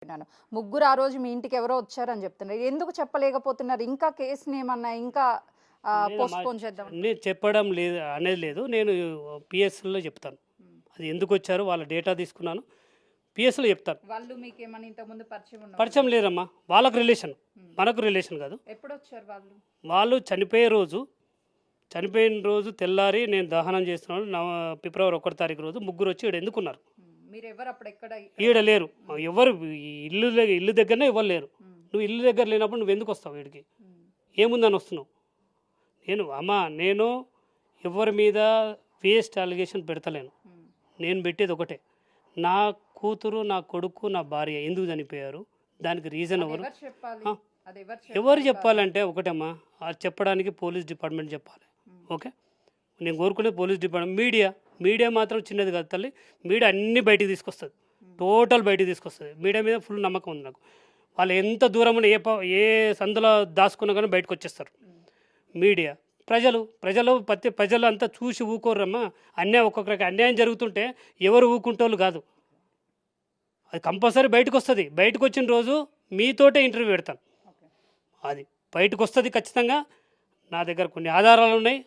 చెప్తున్నాను. ముగ్గురు ఆ రోజు మీ ఇంటికి ఎవరో వచ్చారని చెప్తున్నారు. ఎందుకు చెప్పలేకపోతున్నారు? ఇంకా కేసుని ఏమన్నా ఇంకా లేదమ్మా, పోస్ట్‌పోన్ చేద్దాం. నేను చెప్పడం లేదు అనేది లేదు. నేను పిఎస్లో చెప్తాను. అది ఎందుకు వచ్చారో వాళ్ళ డేటా తీసుకున్నాను. పిఎస్లో చెప్తాను. వాళ్ళు మీకేమన్నా ఇంతకుముందు పరిచయం ఉన్నవాళ్ళా? పరిచయం లేదమ్మా, వాళ్ళకు రిలేషన్, మనకు రిలేషన్ కాదు. ఎప్పుడు వచ్చారు వాళ్ళు? వాళ్ళు చనిపోయిన రోజు తెల్లారి నేను దహనం చేస్తున్నాను. ఫిబ్రవరి 1 తారీఖు రోజు ముగ్గురు వచ్చి ఈడ ఎందుకున్నారు. మీరు ఎవరు అప్పుడు ఎక్కడ? ఈడ లేరు ఎవరు, ఇల్లు దగ్గరనే ఎవరు లేరు. నువ్వు ఇల్లు దగ్గర లేనప్పుడు నువ్వు ఎందుకు వస్తావు వీడికి? ఏముందని వస్తున్నావు? నేను ఎవరి మీద వేస్ట్ అలిగేషన్ పెడతలేను. నేను పెట్టేది ఒకటే, నా కూతురు, నా కొడుకు, నా భార్య ఎందుకు చనిపోయారు, దానికి రీజన్ ఎవరు? ఎవరు చెప్పాలి? అది ఎవరు చెప్పాలంటే ఒకటమ్మా, అది చెప్పడానికి పోలీస్ డిపార్ట్మెంట్ చెప్పాలి. ఓకే, నేను కోరుకునే పోలీస్ డిపార్ట్మెంట్. మీడియా మాత్రం చిన్నది కాదు తల్లి. మీడియా అన్నీ బయటికి తీసుకొస్తుంది, టోటల్ బయటికి తీసుకొస్తుంది. మీడియా మీద ఫుల్ నమ్మకం ఉంది నాకు. వాళ్ళు ఎంత దూరం ఉన్న ఏ సందులో దాచుకున్నా కానీ బయటకు వచ్చేస్తారు. మీడియా ప్రజలు అంతా చూసి ఊకోరమ్మా. ఒక్కొక్కరికి అన్యాయం జరుగుతుంటే ఎవరు ఊకుంటోళ్ళు కాదు. అది కంపల్సరీ బయటకు వస్తుంది. బయటకు వచ్చిన రోజు మీతోటే ఇంటర్వ్యూ పెడతాను. అది బయటకు వస్తుంది ఖచ్చితంగా. నా దగ్గర కొన్ని ఆధారాలు ఉన్నాయి.